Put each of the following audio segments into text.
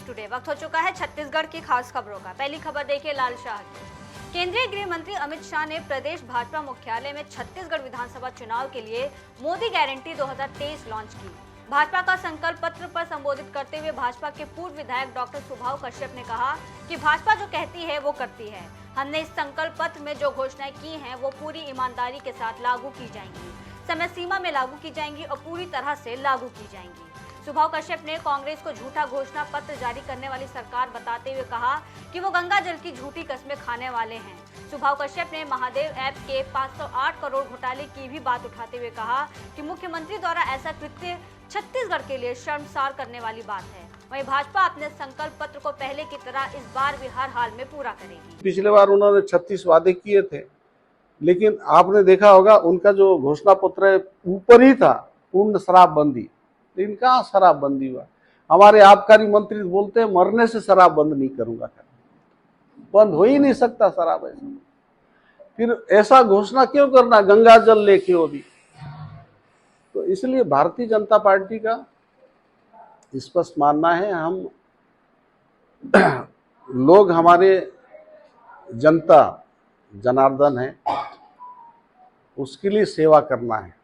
Today. वक्त हो चुका है छत्तीसगढ़ की खास खबरों का। पहली खबर देखिए लाल शाह की। केंद्रीय गृह मंत्री अमित शाह ने प्रदेश भाजपा मुख्यालय में छत्तीसगढ़ विधानसभा चुनाव के लिए मोदी गारंटी 2023 लॉन्च की। भाजपा का संकल्प पत्र पर संबोधित करते हुए भाजपा के पूर्व विधायक डॉक्टर सुभाव कश्यप ने कहा कि भाजपा जो कहती है वो करती है। हमने इस संकल्प पत्र में जो घोषणाएं की हैं वो पूरी ईमानदारी के साथ लागू की जाएंगी, समय सीमा में लागू की जाएंगी और पूरी तरह से लागू की जाएंगी। सुभाव कश्यप ने कांग्रेस को झूठा घोषणा पत्र जारी करने वाली सरकार बताते हुए कहा कि वो गंगा जल की झूठी कस्में खाने वाले हैं। सुभाव कश्यप ने महादेव ऐप के 508 करोड़ घोटाले की भी बात उठाते हुए कहा कि मुख्यमंत्री द्वारा ऐसा कृत्य छत्तीसगढ़ के लिए शर्मसार करने वाली बात है। वहीं भाजपा अपने संकल्प पत्र को पहले की तरह इस बार भी हर हाल में पूरा करेगी। पिछले बार उन्होंने 36 वादे किए थे, लेकिन आपने देखा होगा उनका जो घोषणा पत्र है ऊपर ही था पूर्ण शराबबंदी। लेकिन कहाँ शराबबंदी हुआ? हमारे आबकारी मंत्री बोलते हैं मरने से शराब बंद नहीं करूंगा, बंद हो ही नहीं सकता शराब। ऐसा फिर ऐसा घोषणा क्यों करना गंगा जल लेके वो भी? तो इसलिए भारतीय जनता पार्टी का स्पष्ट मानना है, हम लोग हमारे जनता जनार्दन है, उसके लिए सेवा करना है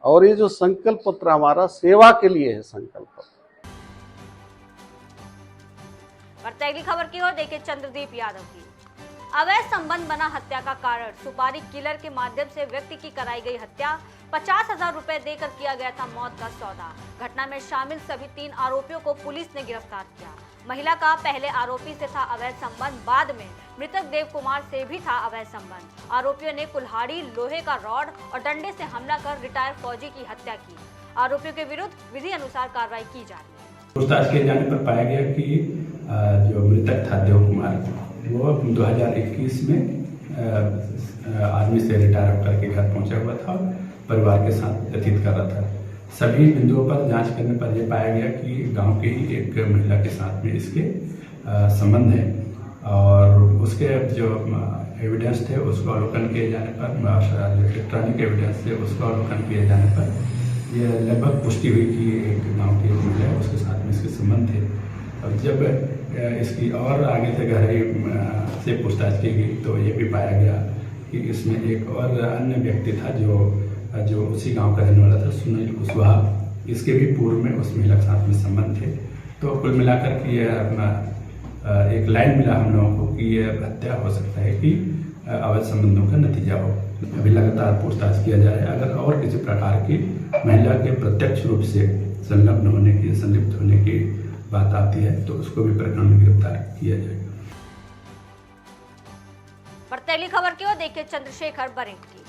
और ये जो संकल्प पत्र हमारा सेवा के लिए है संकल्प पत्र। बढ़ते अगली खबर की ओर देखिए चंद्रदीप यादव की। अवैध संबंध बना हत्या का कारण। सुपारी किलर के माध्यम से व्यक्ति की कराई गई हत्या। 50,000 रुपए देकर किया गया था मौत का सौदा। घटना में शामिल सभी 3 आरोपियों को पुलिस ने गिरफ्तार किया। महिला का पहले आरोपी से था अवैध संबंध, बाद में मृतक देव कुमार से भी था अवैध संबंध। आरोपियों ने कुल्हाड़ी, लोहे का रॉड और डंडे से हमला कर रिटायर्ड फौजी की हत्या की। आरोपियों के विरुद्ध विधि अनुसार कार्रवाई की जा रही है। पूछताछ किए जाने पर पाया गया कि जो मृतक था देव कुमार, वो 2021 में आर्मी से रिटायर होकर के घर पहुंचा हुआ था और परिवार के साथ व्यतीत कर रहा था। सभी बिंदुओं पर जांच करने पर यह पाया गया कि गांव के ही एक महिला के साथ में इसके संबंध है और उसके जो एविडेंस थे उसको अवलोकन किए जाने पर, इलेक्ट्रॉनिक एविडेंस थे उसको अवलोकन किए जाने पर यह लगभग पुष्टि हुई कि एक गाँव की एक महिला उसके साथ में इसके संबंध थे। और जब इसकी और आगे से गहराई से पूछताछ की गई तो ये भी पाया गया कि इसमें एक और अन्य व्यक्ति था जो उसी गांव का रहने वाला था, सुनील कुशवाहा। इसके भी पूर्व में उस महिला के साथ में संबंध थे। तो कुल मिलाकर के यह एक लाइन मिला हम लोगों को कि यह हत्या हो सकता है कि अवैध संबंधों का नतीजा हो। अभी लगातार पूछताछ किया जा रहा है। अगर और किसी प्रकार की महिला के प्रत्यक्ष रूप से संलिप्त होने की बात आती है तो उसको भी प्रकरण में गिरफ्तार किया जाएगा। बढ़ती खबर की ओर देखिए चंद्रशेखर बरेट की।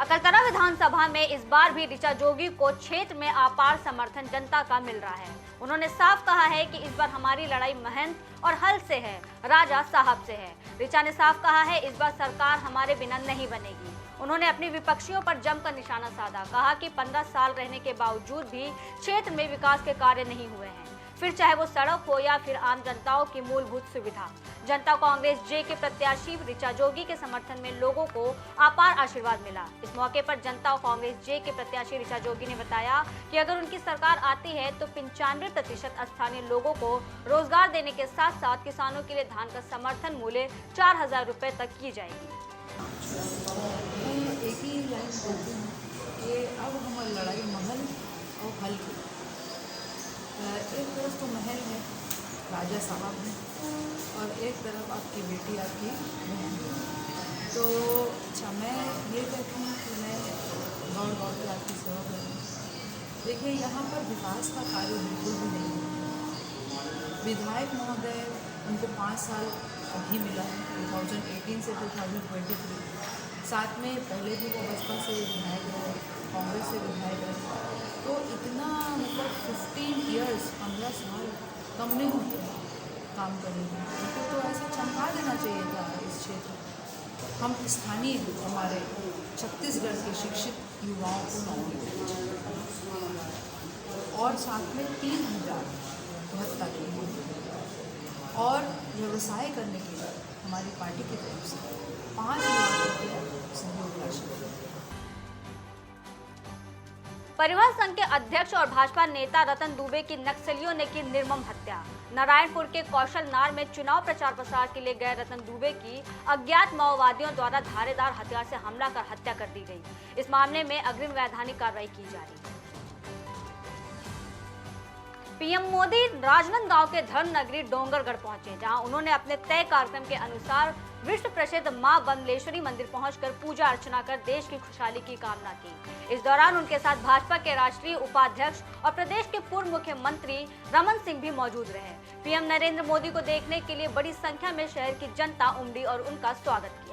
अकलतरा विधानसभा में इस बार भी ऋचा जोगी को क्षेत्र में अपार समर्थन जनता का मिल रहा है। उन्होंने साफ कहा है कि इस बार हमारी लड़ाई महंत और हल से है, राजा साहब से है। ऋचा ने साफ कहा है इस बार सरकार हमारे बिना नहीं बनेगी। उन्होंने अपनी विपक्षियों पर जमकर निशाना साधा। कहा कि 15 साल रहने के बावजूद भी क्षेत्र में विकास के कार्य नहीं हुए हैं, फिर चाहे वो सड़क हो या फिर आम जनताओं की मूलभूत सुविधा। जनता कांग्रेस जे के प्रत्याशी ऋचा जोगी के समर्थन में लोगों को अपार आशीर्वाद मिला। इस मौके पर जनता कांग्रेस जे के प्रत्याशी ऋचा जोगी ने बताया कि अगर उनकी सरकार आती है तो 95% स्थानीय लोगों को रोजगार देने के साथ साथ किसानों के लिए धान का समर्थन मूल्य 4,000 रुपए तक की जाएगी। एक ही लाइन बोलती हूँ कि अब हम लड़ाई महल और हल की। एक तरफ तो महल है, राजा साहब हैं, और एक तरफ आपकी बेटी, आपकी बहन है। तो अच्छा, मैं ये कहती हूँ कि मैं दौड़ कर आपकी सेवा करूँ। देखिए, यहाँ पर विकास का कार्य बिल्कुल भी नहीं है। विधायक महोदय, उनको 5 साल अभी मिला है, 2018 से 2023। साथ में पहले भी वो बसपा से विधायक रहे, कांग्रेस से विधायक रहे। तो इतना मतलब 15 ईयर्स 15 साल कम नहीं होते काम करने में। उनको तो ऐसा चमका देना चाहिए था इस क्षेत्र। हम स्थानीय हमारे छत्तीसगढ़ के शिक्षित युवाओं को नौकरी देना चाहिए और साथ में 3,000 भत्ता के और व्यवसाय करने के लिए हमारी पार्टी की तरफ से 5 लाख रुपया सहयोग राशि। परिवहन संघ के अध्यक्ष और भाजपा नेता रतन दुबे की नक्सलियों ने की निर्मम हत्या। नारायणपुर के कौशल नार में चुनाव प्रचार प्रसार के लिए गए रतन दुबे की अज्ञात माओवादियों द्वारा धारदार हथियार से हमला कर हत्या कर दी गई। इस मामले में अग्रिम वैधानिक कार्रवाई की जा रही है। पीएम मोदी राजनांदगांव के धर्म नगरी डोंगरगढ़ पहुंचे, जहां उन्होंने अपने तय कार्यक्रम के अनुसार विश्व प्रसिद्ध मां बमलेश्वरी मंदिर पहुंचकर पूजा अर्चना कर देश की खुशहाली की कामना की। इस दौरान उनके साथ भाजपा के राष्ट्रीय उपाध्यक्ष और प्रदेश के पूर्व मुख्यमंत्री रमन सिंह भी मौजूद रहे। पीएम नरेंद्र मोदी को देखने के लिए बड़ी संख्या में शहर की जनता उमड़ी और उनका स्वागत किया।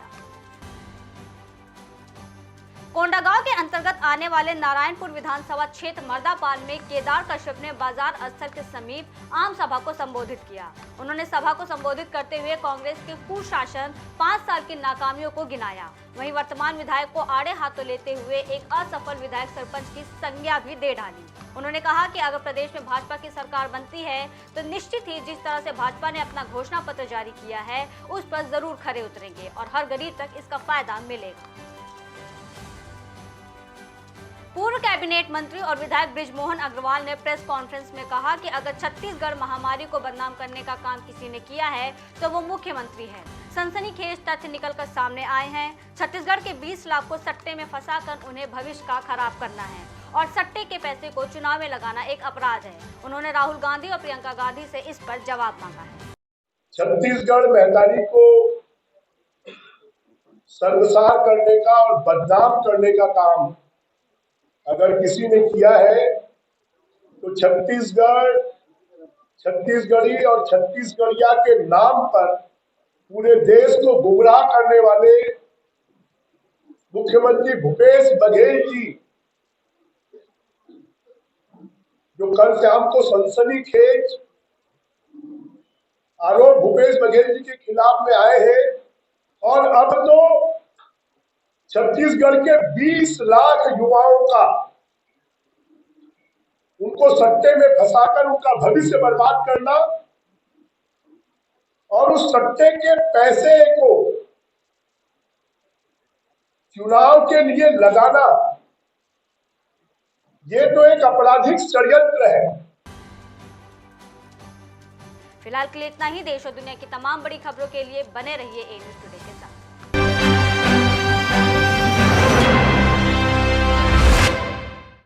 कोंडागांव के अंतर्गत आने वाले नारायणपुर विधानसभा क्षेत्र मर्दापाल में केदार कश्यप ने बाजार स्थल के समीप आम सभा को संबोधित किया। उन्होंने सभा को संबोधित करते हुए कांग्रेस के कुशासन 5 साल की नाकामियों को गिनाया। वहीं वर्तमान विधायक को आड़े हाथों लेते हुए एक असफल विधायक सरपंच की संज्ञा भी दे डाली। उन्होंने कहा कि अगर प्रदेश में भाजपा की सरकार बनती है तो निश्चित ही जिस तरह से भाजपा ने अपना घोषणा पत्र जारी किया है उस पर जरूर खरे उतरेंगे और हर गरीब तक इसका फायदा मिलेगा। पूर्व कैबिनेट मंत्री और विधायक बृजमोहन अग्रवाल ने प्रेस कॉन्फ्रेंस में कहा कि अगर छत्तीसगढ़ महामारी को बदनाम करने का काम किसी ने किया है तो वो मुख्यमंत्री है। सनसनीखेज तथ्य निकलकर सामने आए हैं। छत्तीसगढ़ के 20 लाख को सट्टे में फंसाकर उन्हें भविष्य का खराब करना है और सट्टे के पैसे को चुनाव में लगाना एक अपराध है। उन्होंने राहुल गांधी और प्रियंका गांधी से इस पर जवाब मांगा है। छत्तीसगढ़ महंगाई को शर्मसार करने का और बदनाम करने का काम अगर किसी ने किया है तो छत्तीसगढ़ी और छत्तीसगढ़िया के नाम पर पूरे देश को गुमराह करने वाले मुख्यमंत्री भूपेश बघेल जी, जो कल से हमको सनसनीखेज आरोप भूपेश बघेल जी के खिलाफ में आए हैं और अब तो छत्तीसगढ़ के 20 लाख युवाओं का उनको सट्टे में फंसाकर उनका भविष्य बर्बाद करना और उस सट्टे के पैसे को चुनाव के लिए लगाना, ये तो एक आपराधिक षड्यंत्र है। फिलहाल के लिए इतना ही। देश और दुनिया की तमाम बड़ी खबरों के लिए बने रहिए ए न्यूज़ टुडे।